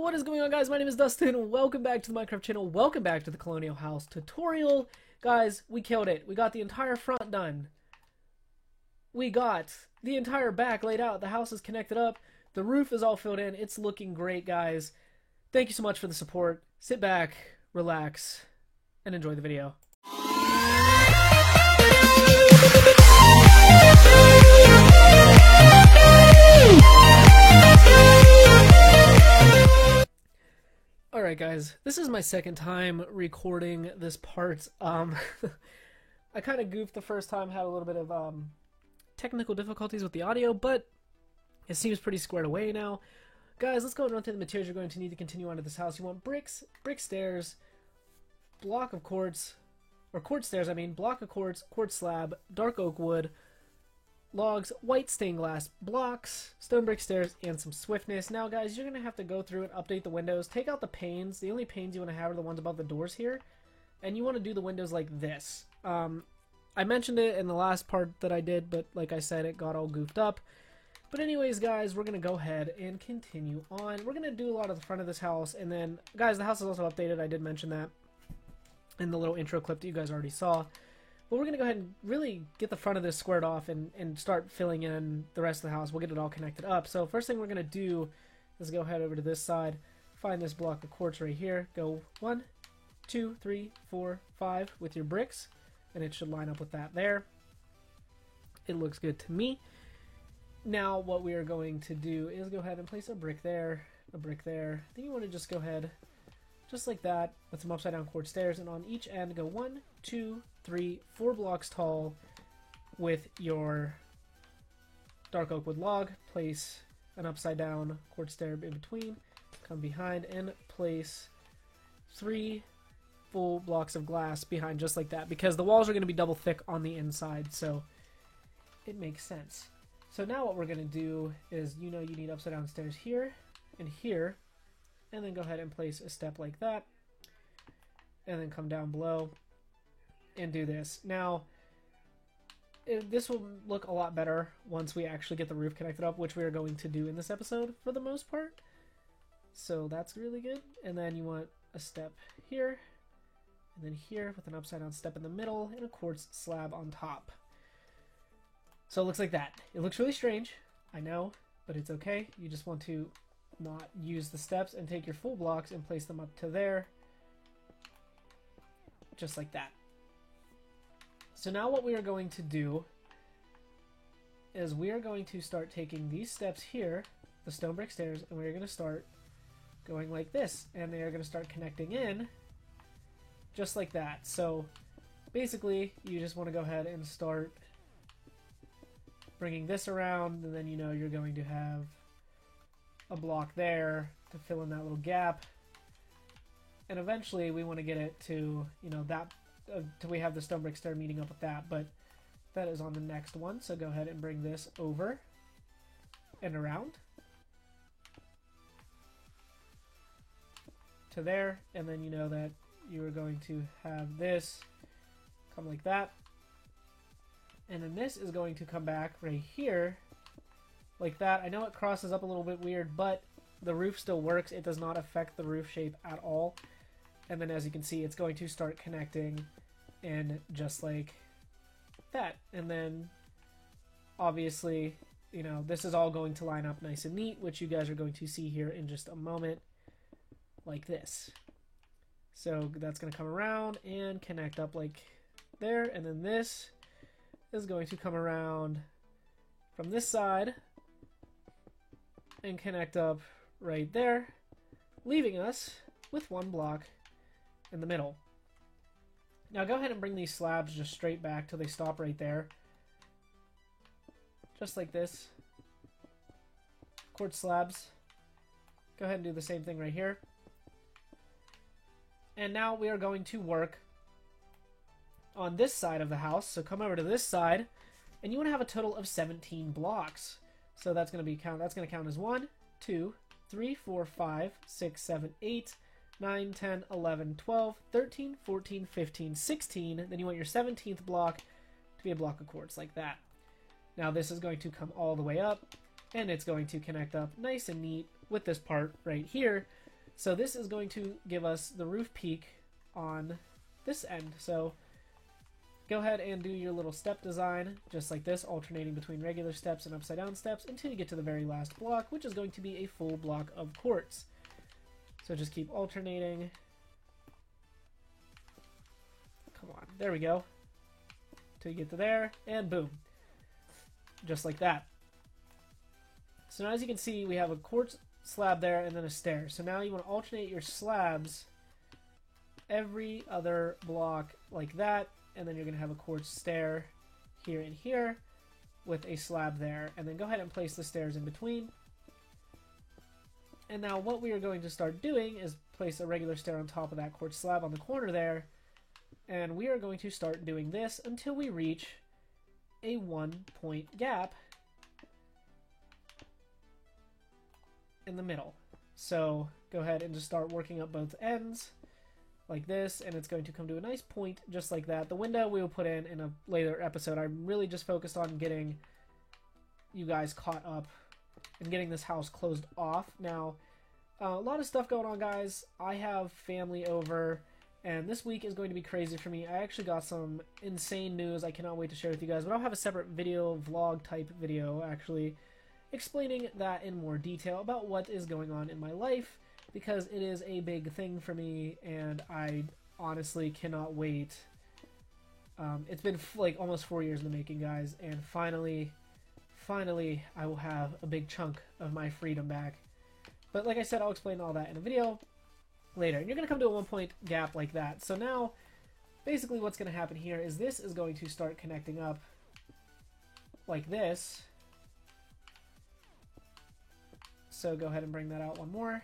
What is going on, guys? My name is Dustin. Welcome back to the Minecraft channel. Welcome back to the Colonial House tutorial. Guys, we killed it. We got the entire front done. We got the entire back laid out. The house is connected up. The roof is all filled in. It's looking great, guys. Thank you so much for the support. Sit back, relax, and enjoy the video. Alright guys, this is my second time recording this part. I kind of goofed the first time, had a little bit of technical difficulties with the audio, but it seems pretty squared away now. Guys, let's go and run through the materials you're going to need to continue onto this house. You want bricks, brick stairs, block of quartz, or quartz stairs, block of quartz, quartz slab, dark oak wood, logs, white stained glass blocks, stone brick stairs, and some swiftness. Now guys, you're going to have to go through and update the windows. Take out the panes. The only panes you want to have are the ones above the doors here. And you want to do the windows like this. I mentioned it in the last part that I did, but like I said, it got all goofed up. But anyways, guys, we're going to go ahead and continue on. We're going to do a lot of the front of this house. And then, guys, the house is also updated. I did mention that in the little intro clip that you guys already saw. But we're going to go ahead and really get the front of this squared off and start filling in the rest of the house. We'll get it all connected up. So first thing we're going to do is go ahead over to this side, find this block of quartz right here, go 1, 2, 3, 4, 5 with your bricks, and it should line up with that there. It looks good to me. Now what we are going to do is go ahead and place a brick there, a brick there. Then you want to just go ahead, just like that, with some upside down quartz stairs, and on each end go 1, 2, 3, 4 blocks tall with your dark oak wood log. Place an upside down quartz stair in between, come behind and place 3 full blocks of glass behind, just like that, because the walls are going to be double thick on the inside, so it makes sense. So now what we're going to do is, you need upside down stairs here and here, and then go ahead and place a step like that, and then come down below and do this. Now, this will look a lot better once we actually get the roof connected up, which we are going to do in this episode for the most part. So that's really good. And then you want a step here, and then here with an upside down step in the middle, and a quartz slab on top. So it looks like that. It looks really strange, I know, but it's okay. You just want to not use the steps and take your full blocks and place them up to there, just like that. So now what we are going to do is we are going to start taking these steps here, the stone brick stairs, and we're going to start going like this, and they are going to start connecting in just like that. So basically you just want to go ahead and start bringing this around, and then you're going to have a block there to fill in that little gap, and eventually we want to get it to that till we have the stone brick stair meeting up with that, but that is on the next one. So go ahead and bring this over and around to there, and then that you are going to have this come like that, and then this is going to come back right here like that. I know it crosses up a little bit weird, but the roof still works. It does not affect the roof shape at all. And then as you can see, it's going to start connecting in just like that. And then obviously, this is all going to line up nice and neat, which you guys are going to see here in just a moment, like this. So that's going to come around and connect up like there, and then this is going to come around from this side and connect up right there, leaving us with one block in the middle. Now go ahead and bring these slabs just straight back till they stop right there, just like this. Quartz slabs. Go ahead and do the same thing right here. And now we are going to work on this side of the house. So come over to this side, and you want to have a total of 17 blocks. So that's going to count as 1, 2, 3, 4, 5, 6, 7, 8, 9, 10, 11, 12, 13, 14, 15, 16. Then you want your 17th block to be a block of quartz like that. Now this is going to come all the way up, and it's going to connect up nice and neat with this part right here. So this is going to give us the roof peak on this end. So go ahead and do your little step design, just like this, alternating between regular steps and upside down steps until you get to the very last block, which is going to be a full block of quartz. So just keep alternating. Come on, there we go. Till you get to there, and boom. Just like that. So now as you can see, we have a quartz slab there and then a stair. So now you want to alternate your slabs every other block like that, and then you're going to have a quartz stair here and here with a slab there, and then go ahead and place the stairs in between. And now what we are going to start doing is place a regular stair on top of that quartz slab on the corner there, and we are going to start doing this until we reach a 1 point gap in the middle. So go ahead and just start working up both ends like this, and it's going to come to a nice point just like that. The window we will put in a later episode. I'm really just focused on getting you guys caught up and getting this house closed off. Now, a lot of stuff going on, guys. I have family over, and this week is going to be crazy for me. I actually got some insane news I cannot wait to share with you guys, but I'll have a separate video, vlog type video, actually, explaining that in more detail about what is going on in my life, because it is a big thing for me, and I honestly cannot wait. It's been like almost 4 years in the making, guys, and finally I will have a big chunk of my freedom back. But like I said, I'll explain all that in a video later. And you're going to come to a 1 point gap like that. So now, basically what's going to happen here is this is going to start connecting up like this. So go ahead and bring that out one more.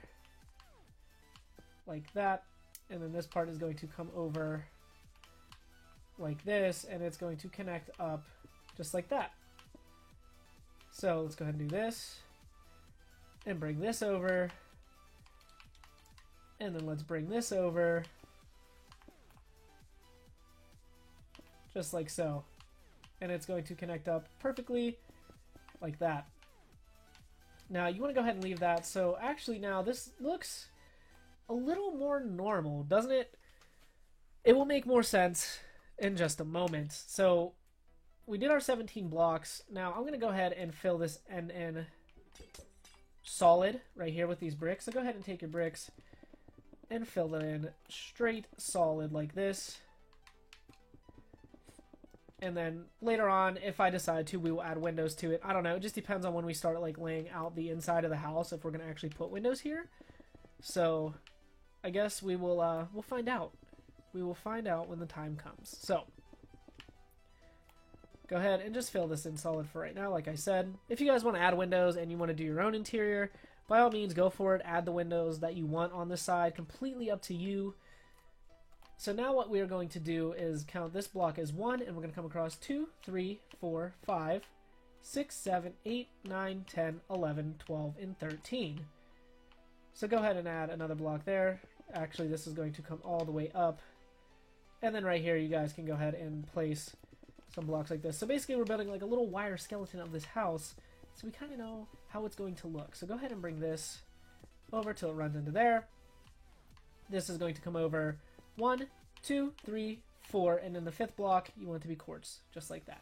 Like that. And then this part is going to come over like this, and it's going to connect up just like that. So let's go ahead and do this. And bring this over. And then let's bring this over. Just like so. And it's going to connect up perfectly like that. Now you want to go ahead and leave that. So actually now this looks a little more normal, doesn't it? It will make more sense in just a moment. So we did our 17 blocks. Now I'm going to go ahead and fill this end in solid right here with these bricks. So go ahead and take your bricks and fill them in straight solid like this. And then later on, if I decide to, we will add windows to it. I don't know. It just depends on when we start like laying out the inside of the house, if we're going to actually put windows here. So I guess we will we'll find out. We will find out when the time comes. So go ahead and just fill this in solid for right now, like I said. If you guys want to add windows and you want to do your own interior, by all means, go for it. Add the windows that you want on the side. Completely up to you. So now what we are going to do is count this block as 1, and we're going to come across 2, 3, 4, 5, 6, 7, 8, 9, 10, 11, 12, and 13. So go ahead and add another block there. Actually, this is going to come all the way up. And then right here, you guys can go ahead and place some blocks like this. So basically, we're building like a little wire skeleton of this house, so we kind of know how it's going to look. So go ahead and bring this over till it runs into there. This is going to come over 1, 2, 3, 4, and in the 5th block, you want it to be quartz, just like that.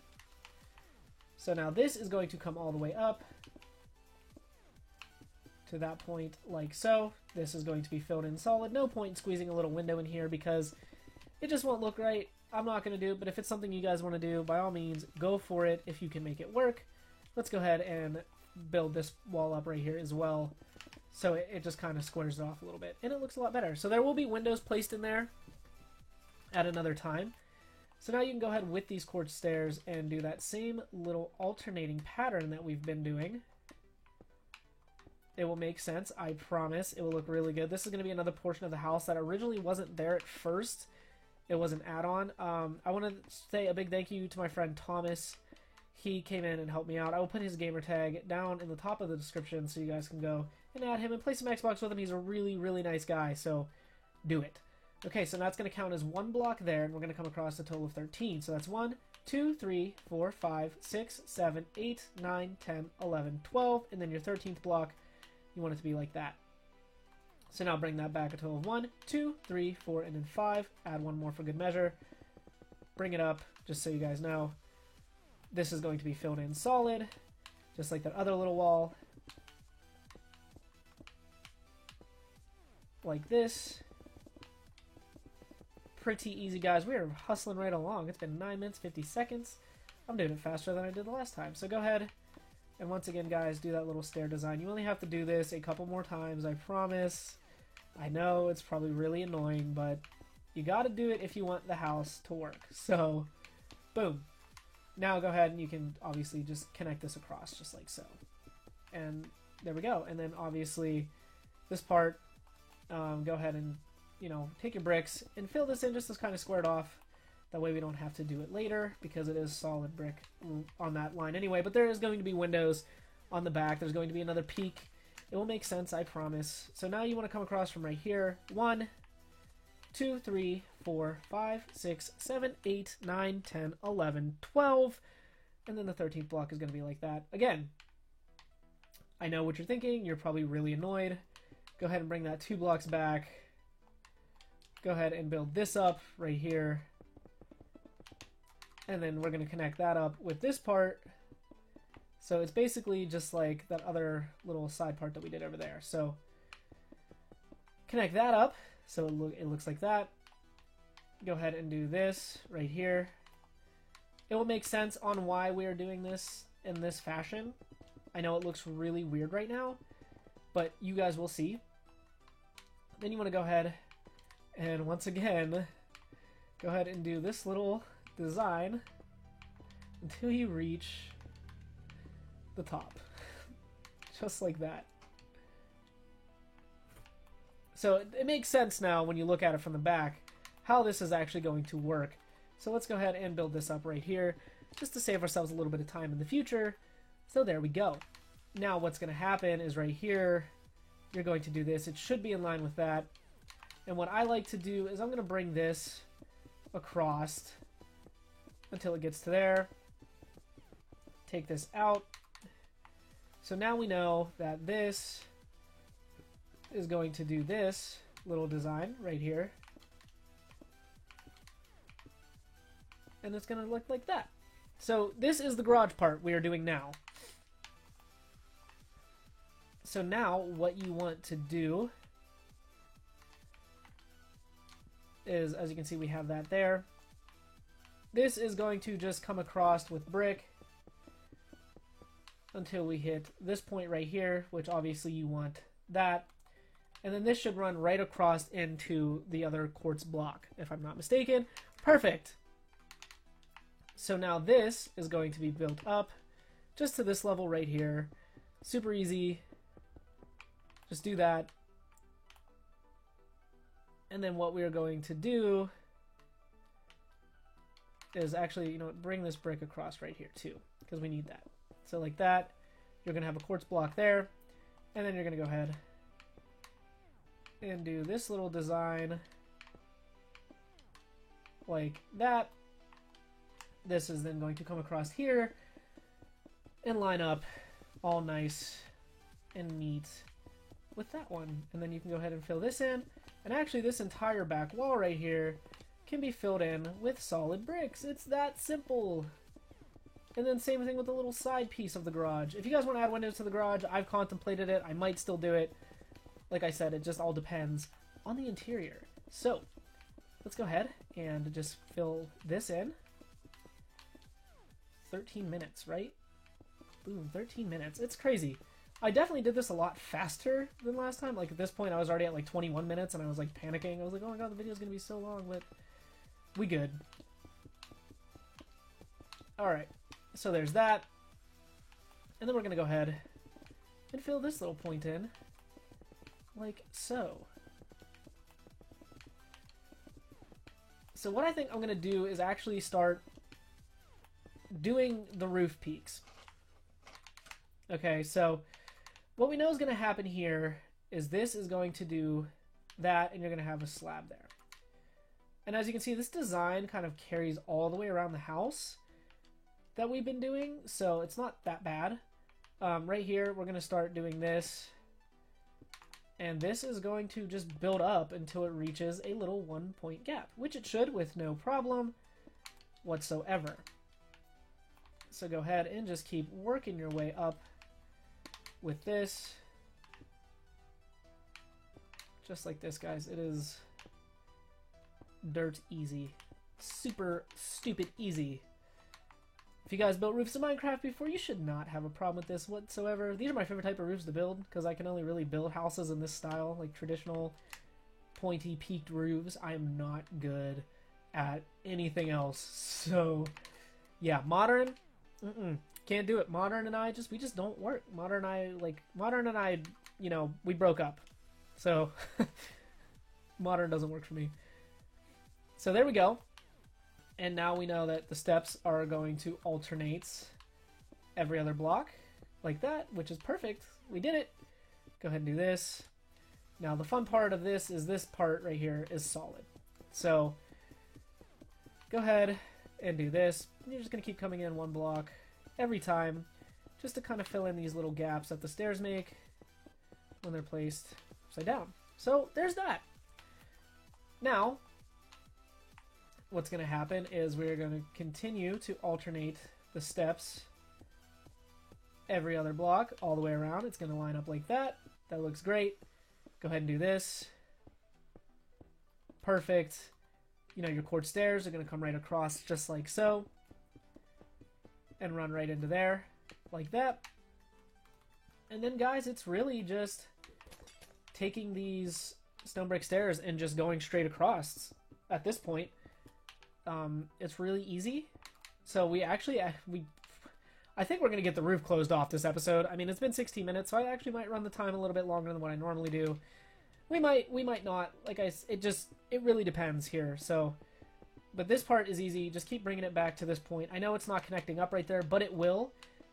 So now this is going to come all the way up to that point, like so. This is going to be filled in solid. No point in squeezing a little window in here because it just won't look right. I'm not going to do it, but if it's something you guys want to do, by all means, go for it if you can make it work. Let's go ahead and build this wall up right here as well, so it just kind of squares it off a little bit, and it looks a lot better. So there will be windows placed in there at another time. So now you can go ahead with these quartz stairs and do that same little alternating pattern that we've been doing. It will make sense, I promise. It will look really good. This is going to be another portion of the house that originally wasn't there at first. It was an add-on. I want to say a big thank you to my friend Thomas. He came in and helped me out. I will put his gamer tag down in the top of the description so you guys can go and add him and play some Xbox with him. He's a really, really nice guy, so do it. Okay, so that's going to count as 1 block there, and we're going to come across a total of 13. So that's 1, 2, 3, 4, 5, 6, 7, 8, 9, 10, 11, 12, and then your 13th block, you want it to be like that. So now bring that back a total of 1, 2, 3, 4, and then 5. Add one more for good measure. Bring it up, just so you guys know. This is going to be filled in solid, just like that other little wall. Like this. Pretty easy, guys. We are hustling right along. It's been 9 minutes, 50 seconds. I'm doing it faster than I did the last time. So go ahead, and once again, guys, do that little stair design. You only have to do this a couple more times, I promise. I know it's probably really annoying, but you gotta do it if you want the house to work. So, boom. Now go ahead and you can obviously just connect this across, just like so. And there we go. And then obviously, this part, go ahead and, you know, take your bricks and fill this in just as kind of squared off. That way we don't have to do it later because it is solid brick on that line anyway. But there is going to be windows on the back. There's going to be another peak. It will make sense, I promise. So now you want to come across from right here. 1, 2, 3, 4, 5, 6, 7, 8, 9, 10, 11, 12. And then the 13th block is going to be like that. Again, I know what you're thinking. You're probably really annoyed. Go ahead and bring that 2 blocks back. Go ahead and build this up right here. And then we're going to connect that up with this part. So it's basically just like that other little side part that we did over there. So connect that up so it looks like that. Go ahead and do this right here. It will make sense on why we are doing this in this fashion. I know it looks really weird right now, but you guys will see. Then you want to go ahead and once again, go ahead and do this little design until you reach the top. Just like that. So it makes sense now when you look at it from the back how this is actually going to work. So let's go ahead and build this up right here just to save ourselves a little bit of time in the future. So there we go. Now what's going to happen is right here, you're going to do this. It should be in line with that. And what I like to do is I'm going to bring this across until it gets to there. Take this out. So now we know that this is going to do this little design right here. And it's going to look like that. So this is the garage part we are doing now. So now what you want to do is, as you can see, we have that there. This is going to just come across with brick until we hit this point right here, which obviously you want that. And then this should run right across into the other quartz block, if I'm not mistaken. Perfect. So now this is going to be built up just to this level right here. Super easy. Just do that. And then what we are going to do is actually, you know, bring this brick across right here too, because we need that. So like that, you're going to have a quartz block there, and then you're going to go ahead and do this little design like that. This is then going to come across here and line up all nice and neat with that one. And then you can go ahead and fill this in. And actually this entire back wall right here can be filled in with solid bricks. It's that simple. And then same thing with the little side piece of the garage. If you guys want to add windows to the garage, I've contemplated it. I might still do it. Like I said, it just all depends on the interior. So let's go ahead and just fill this in. 13 minutes, right? Boom, 13 minutes. It's crazy. I definitely did this a lot faster than last time. Like at this point, I was already at like 21 minutes and I was like panicking. I was like, oh my god, the video's gonna be so long, but we good. Alright, so there's that. And then we're gonna go ahead and fill this little point in. Like so. So what I think I'm gonna do is actually start doing the roof peaks. Okay, so what we know is going to happen here is this is going to do that, and you're going to have a slab there. And as you can see, this design kind of carries all the way around the house that we've been doing, so it's not that bad. Right here, we're going to start doing this And this is going to just build up until it reaches a little 1 point gap, which it should with no problem whatsoever. So go ahead and just keep working your way up with this. Just like this, guys. It is dirt easy. Super stupid easy. If you guys built roofs in Minecraft before, you should not have a problem with this whatsoever. These are my favorite type of roofs to build, because I can only really build houses in this style, like traditional pointy peaked roofs. I am not good at anything else. So yeah, modern, can't do it. Modern and I we just don't work. Modern and I, you know, we broke up. So modern doesn't work for me. So there we go. And now we know that the steps are going to alternate every other block like that, which is perfect. We did it. Go ahead and do this. Now the fun part of this is this part right here is solid. So go ahead and do this. You're just going to keep coming in one block every time, just to kind of fill in these little gaps that the stairs make when they're placed upside down. So there's that. Now what's going to happen is we're going to continue to alternate the steps every other block all the way around. It's going to line up like that. That looks great. Go ahead and do this. Perfect. You know, your quartz stairs are going to come right across just like so, and run right into there like that. And then, guys, it's really just taking these stone brick stairs and just going straight across at this point. It's really easy. So I think we're going to get the roof closed off this episode. I mean, it's been 16 minutes, so I actually might run the time a little bit longer than what I normally do. We might not. It really depends here. So, but this part is easy. Just keep bringing it back to this point. I know it's not connecting up right there, but it will.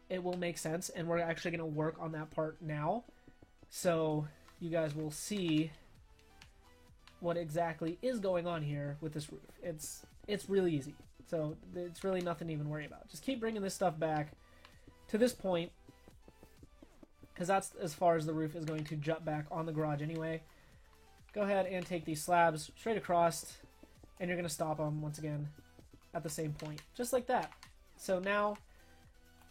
It will make sense, and we're actually going to work on that part now. So you guys will see what exactly is going on here with this roof. It's really easy. So it's really nothing to even worry about. Just keep bringing this stuff back to this point, because that's as far as the roof is going to jut back on the garage anyway. Go ahead and take these slabs straight across, and you're going to stop them once again at the same point, just like that. So now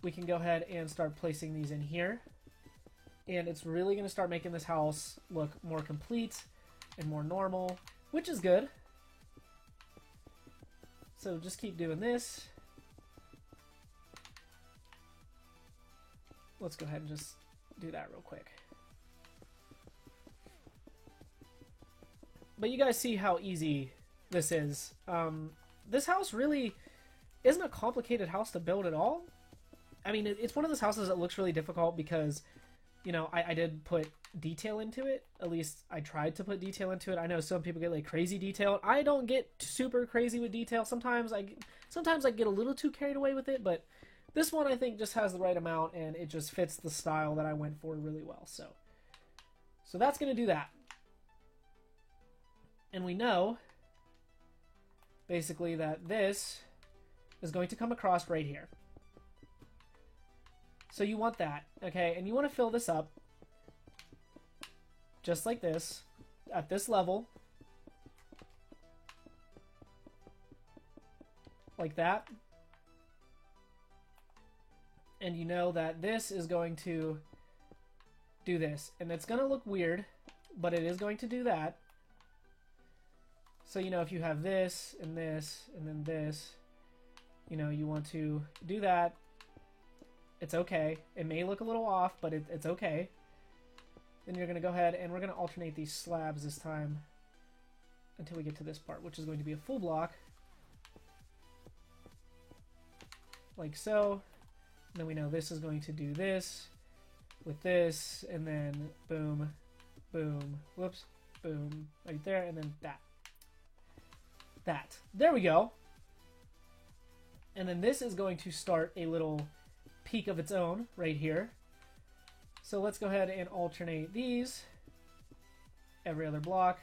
we can go ahead and start placing these in here, and it's really going to start making this house look more complete and more normal, which is good. So just keep doing this. Let's go ahead and just do that real quick. But you guys see how easy this is. This house really isn't a complicated house to build at all. I mean, it's one of those houses that looks really difficult because, you know, I did put detail into it. At least I tried to put detail into it. I know some people get like crazy detail. I don't get super crazy with detail. Sometimes I get a little too carried away with it, but this one I think just has the right amount, and it just fits the style that I went for really well. So that's going to do that. And we know basically that this is going to come across right here. So you want that, okay? And you want to fill this up just like this, at this level, like that. And you know that this is going to do this. And it's going to look weird, but it is going to do that. So, you know, if you have this, and then this, you know, you want to do that. It's okay. It may look a little off, but it's okay. Then you're going to go ahead, and we're going to alternate these slabs this time until we get to this part, which is going to be a full block. Like so. And then we know this is going to do this with this, and then boom, boom, whoops, boom, right there, and then that. There we go. And then this is going to start a little peak of its own right here. So let's go ahead and alternate these every other block.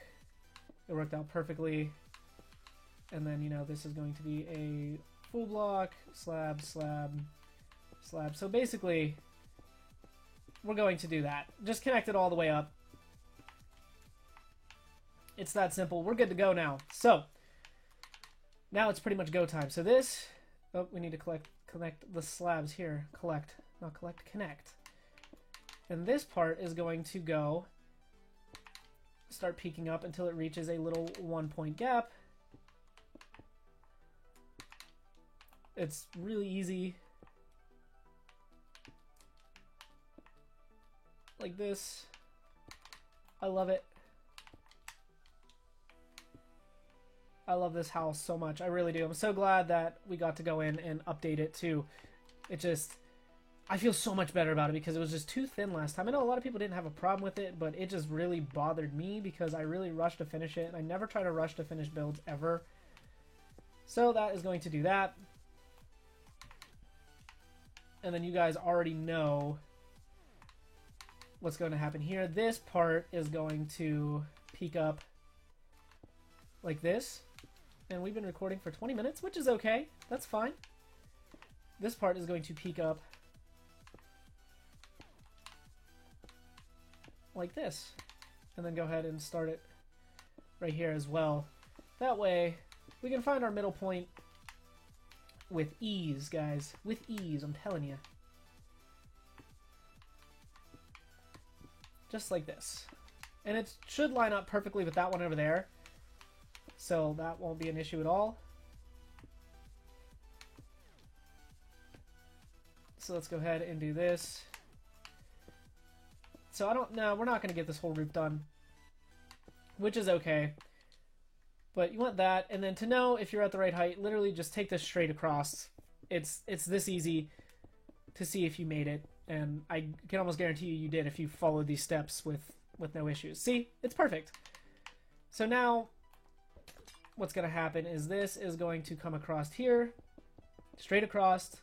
It worked out perfectly. And then, you know, this is going to be a full block, slab, slab, slab. So basically, we're going to do that. Just connect it all the way up. It's that simple. We're good to go now. So, now it's pretty much go time. So this, oh, we need to connect the slabs here. Connect. And this part is going to go, start peaking up until it reaches a little 1 point gap. It's really easy. Like this. I love it. I love this house so much. I really do. I'm so glad that we got to go in and update it too. It just, I feel so much better about it because it was just too thin last time. I know a lot of people didn't have a problem with it, but it just really bothered me because I really rushed to finish it. And I never try to rush to finish builds ever. So that is going to do that. And then you guys already know what's going to happen here. This part is going to peak up like this. And we've been recording for 20 minutes, which is okay. That's fine. This part is going to peak up like this. And then go ahead and start it right here as well. That way, we can find our middle point with ease, guys. With ease, I'm telling you. Just like this. And it should line up perfectly with that one over there. So that won't be an issue at all. So let's go ahead and do this. So we're not going to get this whole roof done, which is okay. But you want that, and then to know if you're at the right height, literally just take this straight across. It's this easy to see if you made it, and I can almost guarantee you did if you followed these steps with no issues. See? It's perfect. So now what's going to happen is this is going to come across here, straight across.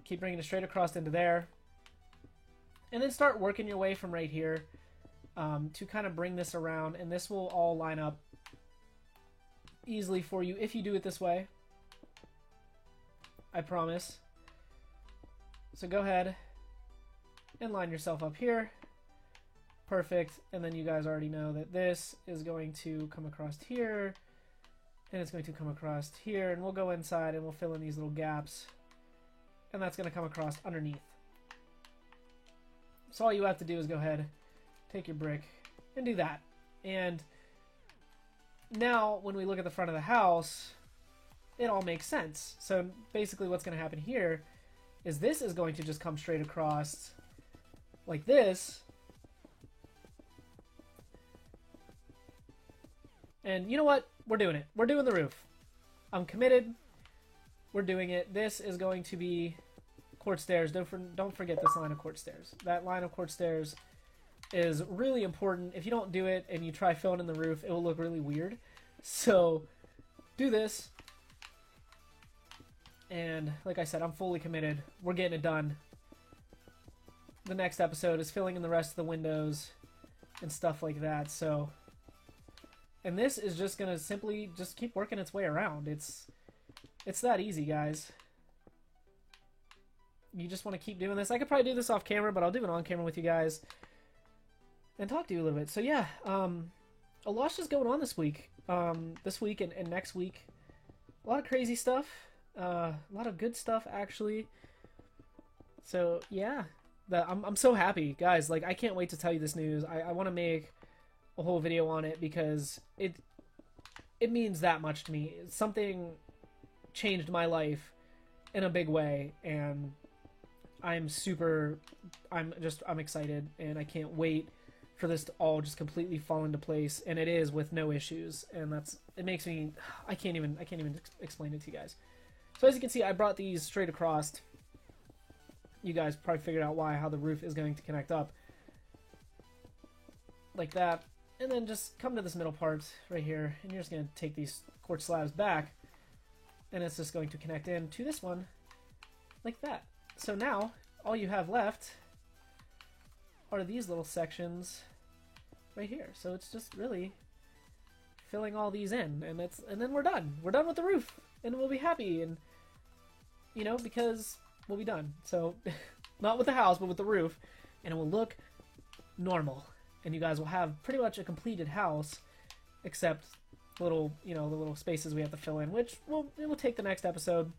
Keep bringing it straight across into there. And then start working your way from right here to kind of bring this around. And this will all line up easily for you if you do it this way. I promise. So go ahead and line yourself up here. Perfect. And then you guys already know that this is going to come across here. And it's going to come across here. And we'll go inside and we'll fill in these little gaps. And that's going to come across underneath. So all you have to do is go ahead, take your brick, and do that. And now, when we look at the front of the house, it all makes sense. So basically what's going to happen here is this is going to just come straight across like this. And you know what? We're doing it. We're doing the roof. I'm committed. We're doing it. This is going to be court stairs. Don't forget this line of court stairs. That line of court stairs is really important. If you don't do it and you try filling in the roof, it will look really weird. So do this. And like I said, I'm fully committed. We're getting it done. The next episode is filling in the rest of the windows and stuff like that. So, and this is just going to simply just keep working its way around. It's that easy, guys. You just want to keep doing this. I could probably do this off camera, but I'll do it on camera with you guys and talk to you a little bit. So yeah, a lot's just going on this week. This week and next week. A lot of crazy stuff. A lot of good stuff, actually. So yeah, I'm so happy, guys. Like, I can't wait to tell you this news. I want to make a whole video on it because it means that much to me. Something changed my life in a big way, and I'm excited, and I can't wait for this to all just completely fall into place, and it is with no issues, and it makes me, I can't even explain it to you guys. So as you can see, I brought these straight across. You guys probably figured out how the roof is going to connect up like that, and then just come to this middle part right here, and you're just going to take these quartz slabs back, and it's just going to connect in to this one like that. So now all you have left are these little sections right here. So it's just really filling all these in, and then we're done. We're done with the roof, and we'll be happy, and because we'll be done. So not with the house, but with the roof, and it will look normal. and you guys will have pretty much a completed house, except little, the little spaces we have to fill in, which it will take the next episode,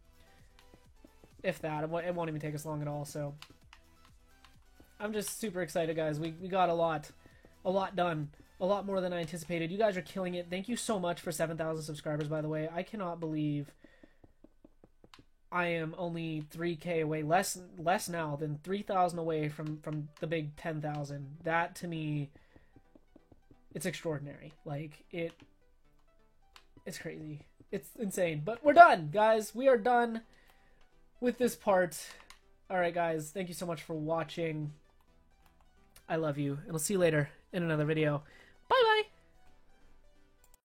if that. It won't even take us long at all. So I'm just super excited, guys. We got a lot done, a lot more than I anticipated. You guys are killing it. Thank you so much for 7,000 subscribers, by the way. I cannot believe I am only 3K away, less now than 3,000 away from the big 10,000. That, to me, it's extraordinary. Like, it's crazy. It's insane. But we're done, guys. We are done with this part. Alright, guys. Thank you so much for watching. I love you. And I'll see you later in another video.